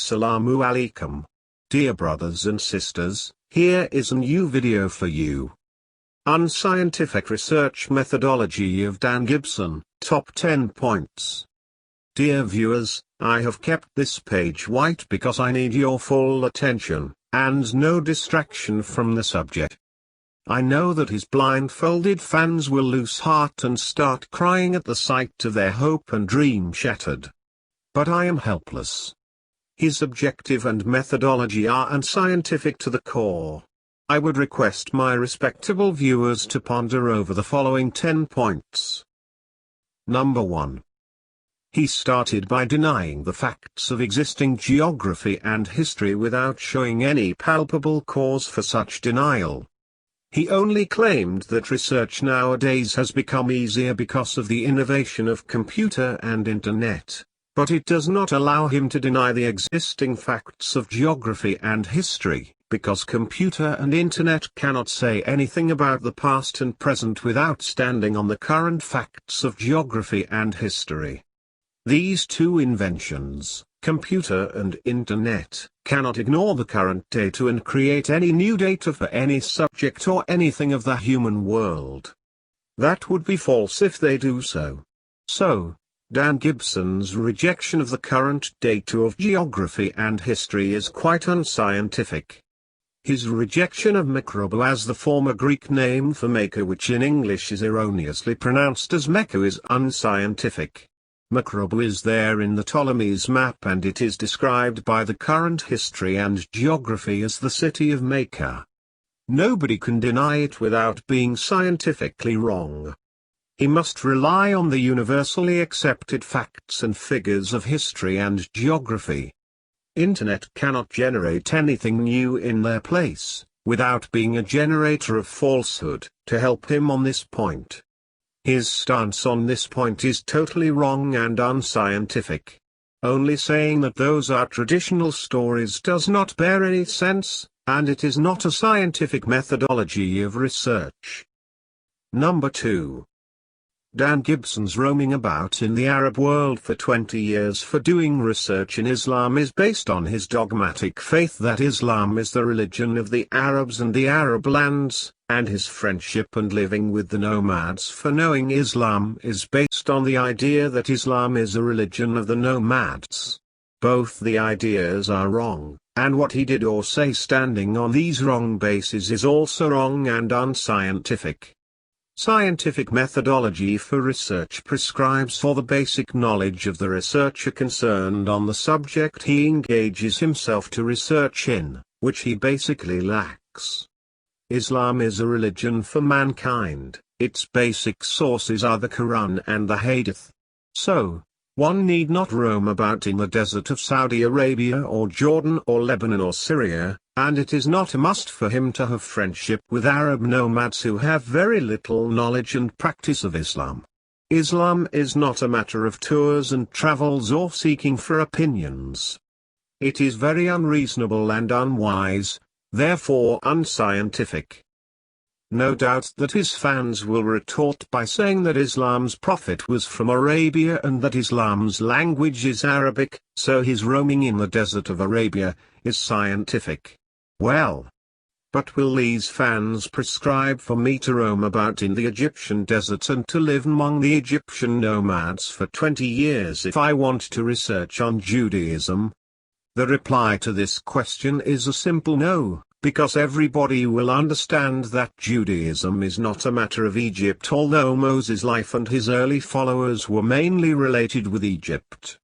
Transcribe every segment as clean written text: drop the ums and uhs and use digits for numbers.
Assalamu alaikum. Dear brothers and sisters, here is a new video for you. Unscientific Research Methodology of Dan Gibson, Top 10 Points. Dear viewers, I have kept this page white because I need your full attention, and no distraction from the subject. I know that his blindfolded fans will lose heart and start crying at the sight of their hope and dream shattered. But I am helpless. His objective and methodology are unscientific to the core. I would request my respectable viewers to ponder over the following 10 points. Number 1. He started by denying the facts of existing geography and history without showing any palpable cause for such denial. He only claimed that research nowadays has become easier because of the innovation of computer and internet, but it does not allow him to deny the existing facts of geography and history, because computer and internet cannot say anything about the past and present without standing on the current facts of geography and history. These two inventions, computer and internet, cannot ignore the current data and create any new data for any subject or anything of the human world. That would be false if they do so. So, Dan Gibson's rejection of the current data of geography and history is quite unscientific. His rejection of Mikrobu as the former Greek name for Mecca, which in English is erroneously pronounced as Mecca, is unscientific. Mikrobu is there in the Ptolemy's map, and it is described by the current history and geography as the city of Mecca. Nobody can deny it without being scientifically wrong. He must rely on the universally accepted facts and figures of history and geography. Internet cannot generate anything new in their place, without being a generator of falsehood, to help him on this point. His stance on this point is totally wrong and unscientific. Only saying that those are traditional stories does not bear any sense, and it is not a scientific methodology of research. Number 2. Dan Gibson's roaming about in the Arab world for 20 years for doing research in Islam is based on his dogmatic faith that Islam is the religion of the Arabs and the Arab lands, and his friendship and living with the nomads for knowing Islam is based on the idea that Islam is a religion of the nomads. Both the ideas are wrong, and what he did or say standing on these wrong bases is also wrong and unscientific. Scientific methodology for research prescribes for the basic knowledge of the researcher concerned on the subject he engages himself to research in, which he basically lacks. Islam is a religion for mankind. Its basic sources are the Quran and the Hadith. So, one need not roam about in the desert of Saudi Arabia or Jordan or Lebanon or Syria, and it is not a must for him to have friendship with Arab nomads who have very little knowledge and practice of Islam. Islam is not a matter of tours and travels or seeking for opinions. It is very unreasonable and unwise, therefore unscientific. No doubt that his fans will retort by saying that Islam's prophet was from Arabia and that Islam's language is Arabic, so his roaming in the desert of Arabia is scientific. Well, but will these fans prescribe for me to roam about in the Egyptian desert and to live among the Egyptian nomads for 20 years if I want to research on Judaism? The reply to this question is a simple no, because everybody will understand that Judaism is not a matter of Egypt, although Moses' life and his early followers were mainly related with Egypt.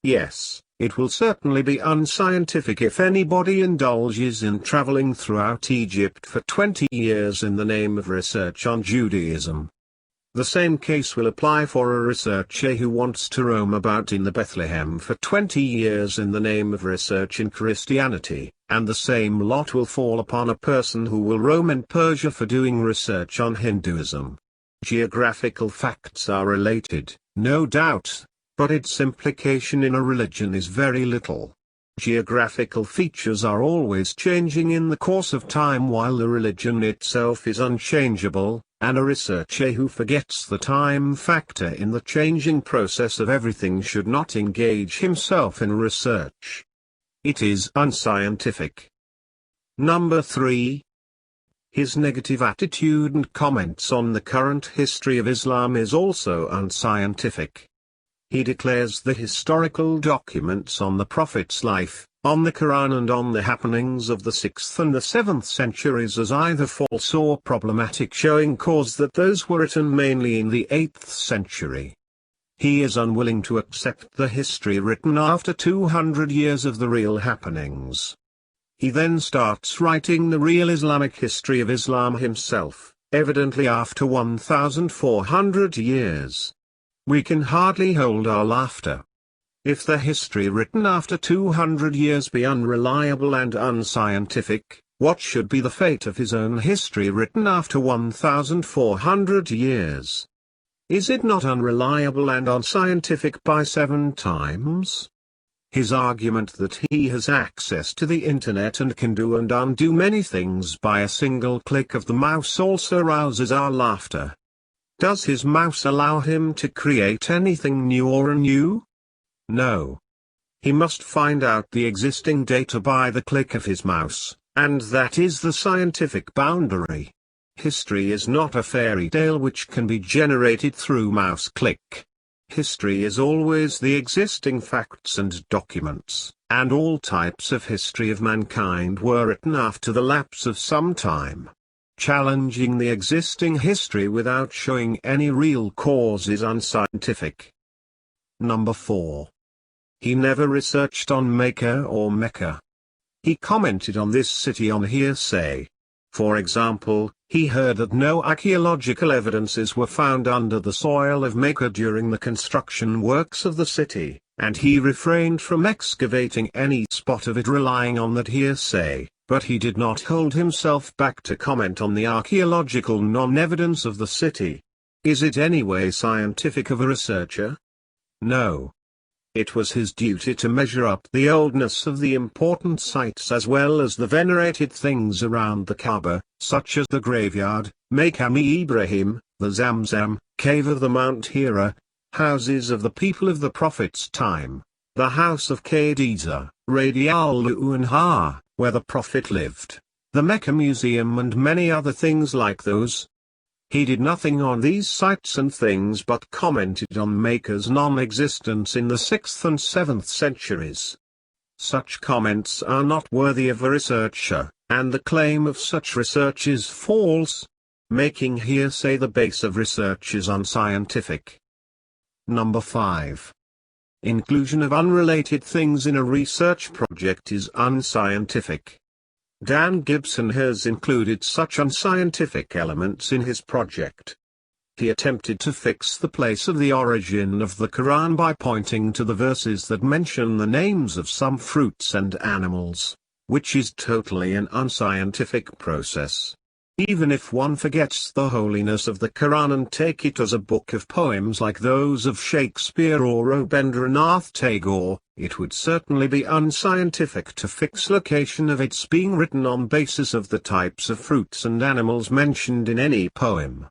Yes, it will certainly be unscientific if anybody indulges in traveling throughout Egypt for 20 years in the name of research on Judaism. The same case will apply for a researcher who wants to roam about in the Bethlehem for 20 years in the name of research in Christianity, and the same lot will fall upon a person who will roam in Persia for doing research on Hinduism. Geographical facts are related, no doubt, but its implication in a religion is very little. Geographical features are always changing in the course of time while the religion itself is unchangeable, and a researcher who forgets the time factor in the changing process of everything should not engage himself in research. It is unscientific. Number 3. His negative attitude and comments on the current history of Islam is also unscientific. He declares the historical documents on the Prophet's life, on the Quran and on the happenings of the 6th and the 7th centuries as either false or problematic, showing cause that those were written mainly in the 8th century. He is unwilling to accept the history written after 200 years of the real happenings. He then starts writing the real Islamic history of Islam himself, evidently after 1,400 years. We can hardly hold our laughter. If the history written after 200 years be unreliable and unscientific, what should be the fate of his own history written after 1,400 years? Is it not unreliable and unscientific by 7 times? His argument that he has access to the internet and can do and undo many things by a single click of the mouse also rouses our laughter. Does his mouse allow him to create anything new or anew? No. He must find out the existing data by the click of his mouse, and that is the scientific boundary. History is not a fairy tale which can be generated through mouse click. History is always the existing facts and documents, and all types of history of mankind were written after the lapse of some time. Challenging the existing history without showing any real cause is unscientific. Number 4. He never researched on Mecca or Mecca. He commented on this city on hearsay. For example, he heard that no archaeological evidences were found under the soil of Mecca during the construction works of the city, and he refrained from excavating any spot of it relying on that hearsay, but he did not hold himself back to comment on the archaeological non-evidence of the city. Is it anyway scientific of a researcher? No. It was his duty to measure up the oldness of the important sites as well as the venerated things around the Kaaba, such as the graveyard, Maqam Ibrahim, the Zamzam, cave of the Mount Hira, houses of the people of the Prophet's time, the house of Khadija, Radiallahu anha, where the Prophet lived, the Mecca Museum and many other things like those. He did nothing on these sites and things but commented on Mecca's non-existence in the 6th and 7th centuries. Such comments are not worthy of a researcher, and the claim of such research is false. Making hearsay the base of research is unscientific. Number 5. Inclusion of unrelated things in a research project is unscientific. Dan Gibson has included such unscientific elements in his project. He attempted to fix the place of the origin of the Quran by pointing to the verses that mention the names of some fruits and animals, which is totally an unscientific process. Even if one forgets the holiness of the Quran and take it as a book of poems like those of Shakespeare or Rabindranath Tagore, it would certainly be unscientific to fix location of its being written on basis of the types of fruits and animals mentioned in any poem.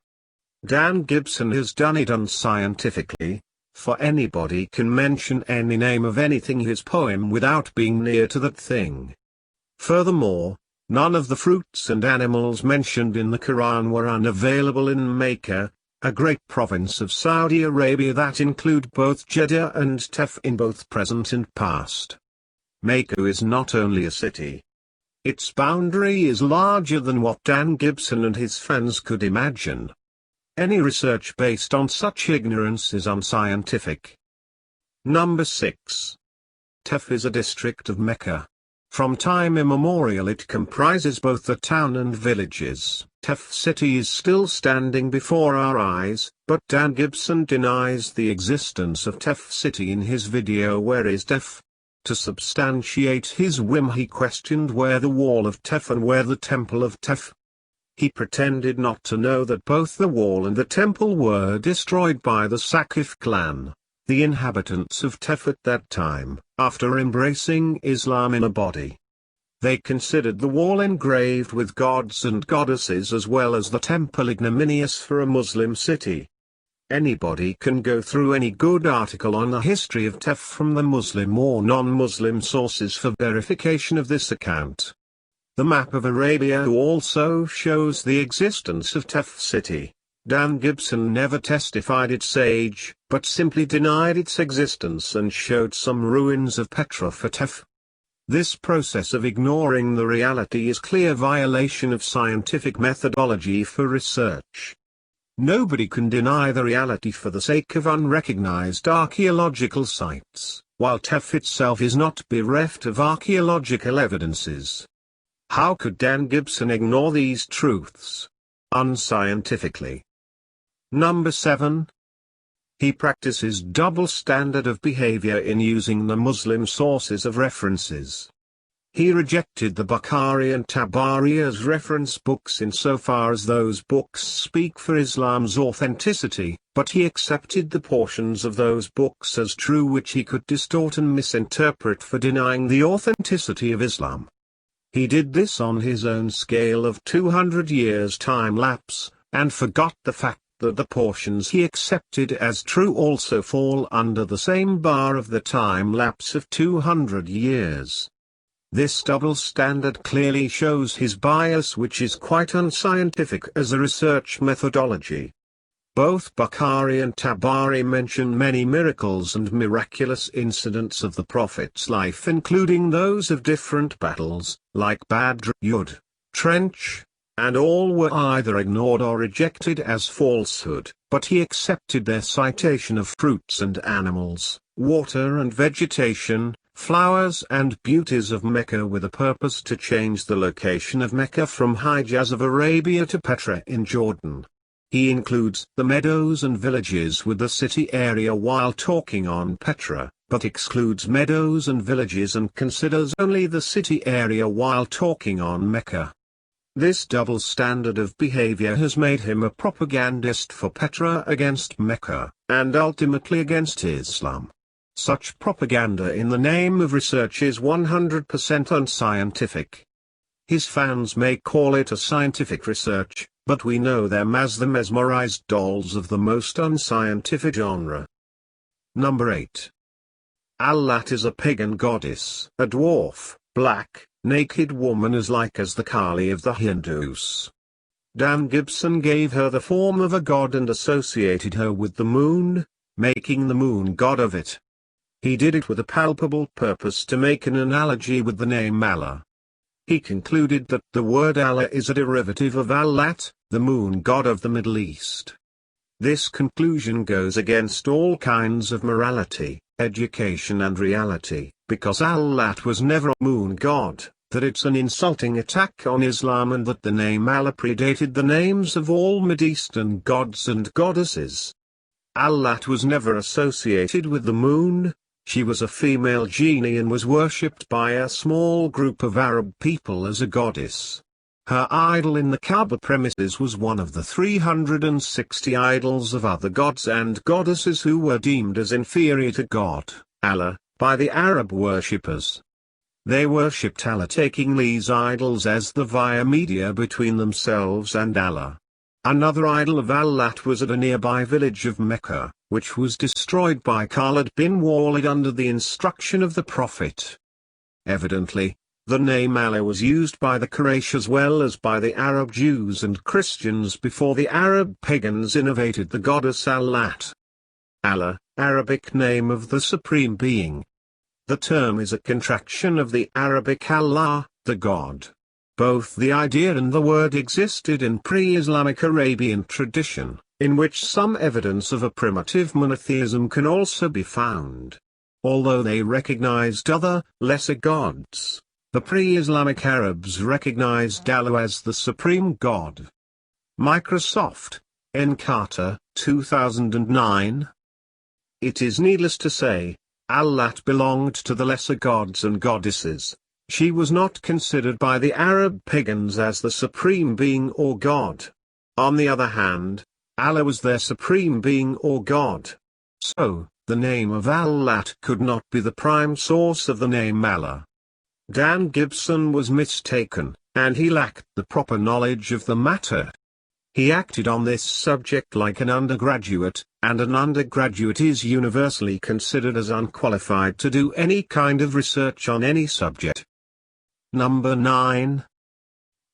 Dan Gibson has done it unscientifically, for anybody can mention any name of anything in his poem without being near to that thing. Furthermore, none of the fruits and animals mentioned in the Quran were unavailable in Mecca, a great province of Saudi Arabia that include both Jeddah and Taif in both present and past. Mecca is not only a city. Its boundary is larger than what Dan Gibson and his friends could imagine. Any research based on such ignorance is unscientific. Number 6. Taif is a district of Mecca. From time immemorial it comprises both the town and villages. Taif city is still standing before our eyes, but Dan Gibson denies the existence of Taif city in his video Where is Taif? To substantiate his whim he questioned where the wall of Taif and where the temple of Taif. He pretended not to know that both the wall and the temple were destroyed by the Saqif clan, the inhabitants of Taif at that time, after embracing Islam in a body. They considered the wall engraved with gods and goddesses as well as the temple ignominious for a Muslim city. Anybody can go through any good article on the history of Tef from the Muslim or non-Muslim sources for verification of this account. The map of Arabia also shows the existence of Tef city. Dan Gibson never testified its age, but simply denied its existence and showed some ruins of Petra for Tef. This process of ignoring the reality is clear violation of scientific methodology for research. Nobody can deny the reality for the sake of unrecognized archaeological sites, while Tef itself is not bereft of archaeological evidences. How could Dan Gibson ignore these truths? Unscientifically. Number 7. He practices double standard of behavior in using the Muslim sources of references. He rejected the Bukhari and Tabari as reference books insofar as those books speak for Islam's authenticity, but he accepted the portions of those books as true which he could distort and misinterpret for denying the authenticity of Islam. He did this on his own scale of 200 years time lapse, and forgot the fact that the portions he accepted as true also fall under the same bar of the time lapse of 200 years. This double standard clearly shows his bias, which is quite unscientific as a research methodology. Both Bukhari and Tabari mention many miracles and miraculous incidents of the Prophet's life, including those of different battles, like Badr, Uhud, Trench, and all were either ignored or rejected as falsehood, but he accepted their citation of fruits and animals, water and vegetation, flowers and beauties of Mecca with a purpose to change the location of Mecca from Hijaz of Arabia to Petra in Jordan. He includes the meadows and villages with the city area while talking on Petra, but excludes meadows and villages and considers only the city area while talking on Mecca. This double standard of behavior has made him a propagandist for Petra against Mecca, and ultimately against Islam. Such propaganda in the name of research is 100% unscientific. His fans may call it a scientific research, but we know them as the mesmerized dolls of the most unscientific genre. Number 8. Al-Lat is a pagan goddess, a dwarf, black, naked woman as like as the Kali of the Hindus. Dan Gibson gave her the form of a god and associated her with the moon, making the moon god of it. He did it with a palpable purpose to make an analogy with the name Allah. He concluded that the word Allah is a derivative of Al-Lat, the moon god of the Middle East. This conclusion goes against all kinds of morality, education and reality, because Al-Lat was never a moon god, that it's an insulting attack on Islam, and that the name Allah predated the names of all Mideastern gods and goddesses. Al-Lat was never associated with the moon. She was a female genie and was worshipped by a small group of Arab people as a goddess. Her idol in the Kaaba premises was one of the 360 idols of other gods and goddesses who were deemed as inferior to God, Allah, by the Arab worshippers. They worshipped Allah, taking these idols as the via media between themselves and Allah. Another idol of Al-Lat was at a nearby village of Mecca, which was destroyed by Khalid bin Walid under the instruction of the Prophet. Evidently, the name Allah was used by the Quraysh as well as by the Arab Jews and Christians before the Arab pagans innovated the goddess Al-Lat. Allah, Arabic name of the Supreme Being. The term is a contraction of the Arabic Allah, the God. Both the idea and the word existed in pre-Islamic Arabian tradition, in which some evidence of a primitive monotheism can also be found. Although they recognized other, lesser gods, the pre-Islamic Arabs recognized Allah as the supreme God. Microsoft, N. Carter, 2009. It is needless to say, Al-Lat belonged to the lesser gods and goddesses. She was not considered by the Arab pagans as the supreme being or god. On the other hand, Allah was their supreme being or god. So, the name of Al-Lat could not be the prime source of the name Allah. Dan Gibson was mistaken, and he lacked the proper knowledge of the matter. He acted on this subject like an undergraduate, and an undergraduate is universally considered as unqualified to do any kind of research on any subject. Number 9.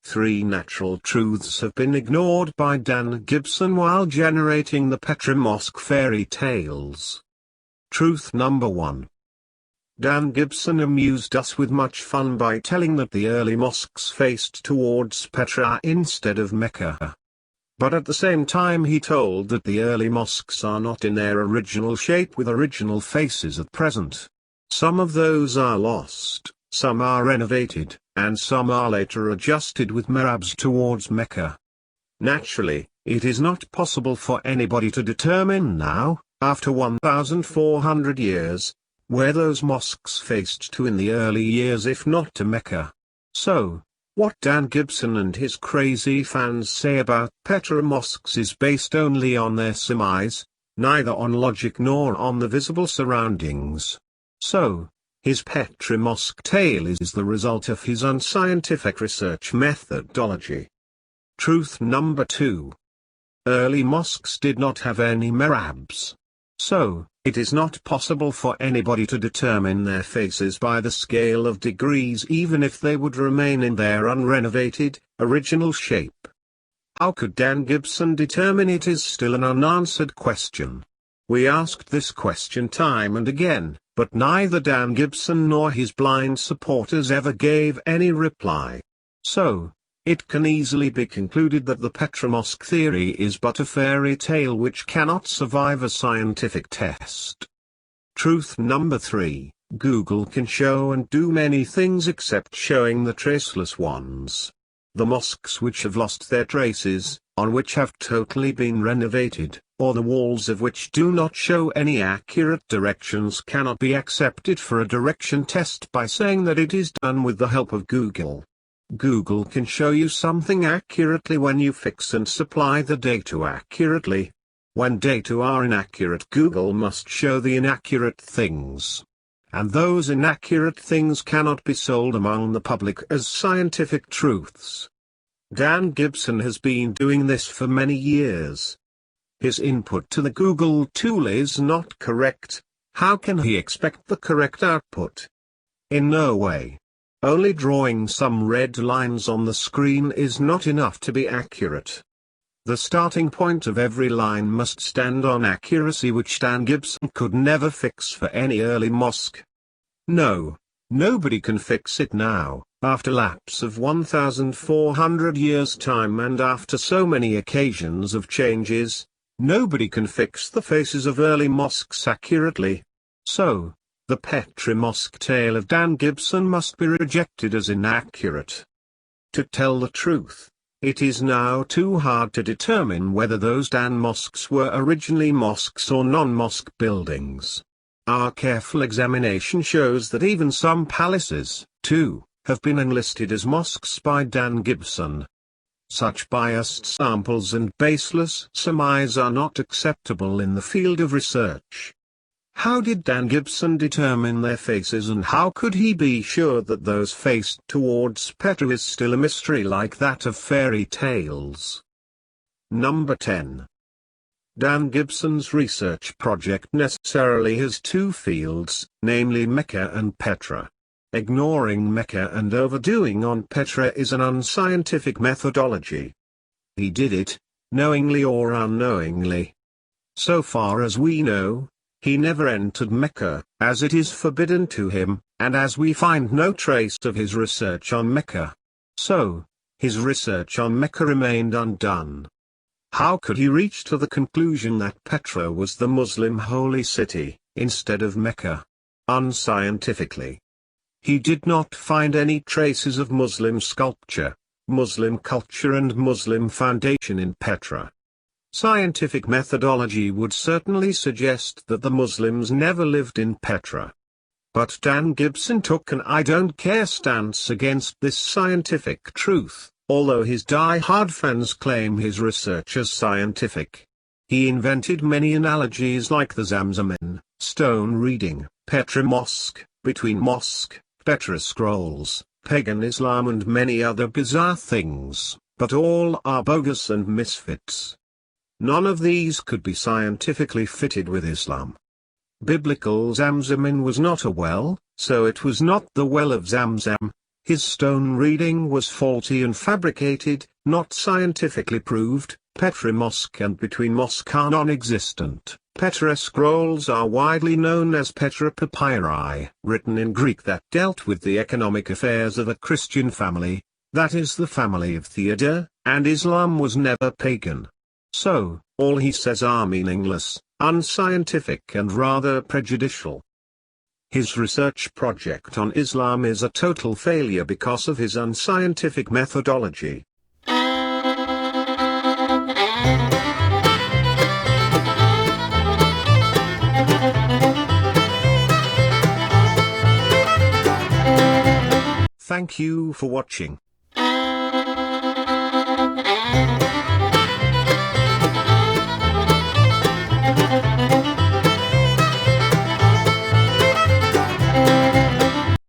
3 natural truths have been ignored by Dan Gibson while generating the Petra Mosque fairy tales. Truth number 1. Dan Gibson amused us with much fun by telling that the early mosques faced towards Petra instead of Mecca. But at the same time he told that the early mosques are not in their original shape with original faces at present. Some of those are lost, some are renovated, and some are later adjusted with mihrabs towards Mecca. Naturally, it is not possible for anybody to determine now, after 1,400 years, where those mosques faced to in the early years if not to Mecca. So, what Dan Gibson and his crazy fans say about Petra mosques is based only on their surmise, neither on logic nor on the visible surroundings. So, his Petra Mosque tale is the result of his unscientific research methodology. Truth number 2. Early mosques did not have any mihrabs. So, it is not possible for anybody to determine their faces by the scale of degrees even if they would remain in their unrenovated, original shape. How could Dan Gibson determine it is still an unanswered question. We asked this question time and again, but neither Dan Gibson nor his blind supporters ever gave any reply. So, it can easily be concluded that the Petra Mosque theory is but a fairy tale which cannot survive a scientific test. Truth number 3, Google can show and do many things except showing the traceless ones. The mosques which have lost their traces, on which have totally been renovated, or the walls of which do not show any accurate directions cannot be accepted for a direction test by saying that it is done with the help of Google. Google can show you something accurately when you fix and supply the data accurately. When data are inaccurate, Google must show the inaccurate things. And those inaccurate things cannot be sold among the public as scientific truths. Dan Gibson has been doing this for many years. His input to the Google tool is not correct. How can he expect the correct output? In no way. Only drawing some red lines on the screen is not enough to be accurate. The starting point of every line must stand on accuracy, which Dan Gibson could never fix for any early mosque. No, nobody can fix it now, after lapse of 1,400 years' time and after so many occasions of changes. Nobody can fix the faces of early mosques accurately. So, the Petra Mosque tale of Dan Gibson must be rejected as inaccurate. To tell the truth, it is now too hard to determine whether those Dan mosques were originally mosques or non-mosque buildings. Our careful examination shows that even some palaces, too, have been enlisted as mosques by Dan Gibson. Such biased samples and baseless surmise are not acceptable in the field of research. How did Dan Gibson determine their faces, and how could he be sure that those faced towards Petra is still a mystery like that of fairy tales? Number 10. Dan Gibson's research project necessarily has two fields, namely Mecca and Petra. Ignoring Mecca and overdoing on Petra is an unscientific methodology. He did it, knowingly or unknowingly. So far as we know, he never entered Mecca, as it is forbidden to him, and as we find no trace of his research on Mecca. So, his research on Mecca remained undone. How could he reach to the conclusion that Petra was the Muslim holy city, instead of Mecca? Unscientifically. He did not find any traces of Muslim sculpture, Muslim culture and Muslim foundation in Petra. Scientific methodology would certainly suggest that the Muslims never lived in Petra. But Dan Gibson took an I don't care stance against this scientific truth, although his die-hard fans claim his research as scientific. He invented many analogies like the Zamzamin, stone reading, Petra Mosque, between mosque, Petra scrolls, pagan Islam and many other bizarre things, but all are bogus and misfits. None of these could be scientifically fitted with Islam. Biblical Zamzamin was not a well, so it was not the well of Zamzam. His stone reading was faulty and fabricated, not scientifically proved. Petra Mosque and Between Mosque are non-existent. Petra scrolls are widely known as Petra papyri, written in Greek that dealt with the economic affairs of a Christian family, that is the family of Theodore, and Islam was never pagan. So, all he says are meaningless, unscientific and rather prejudicial. His research project on Islam is a total failure because of his unscientific methodology. Thank you for watching.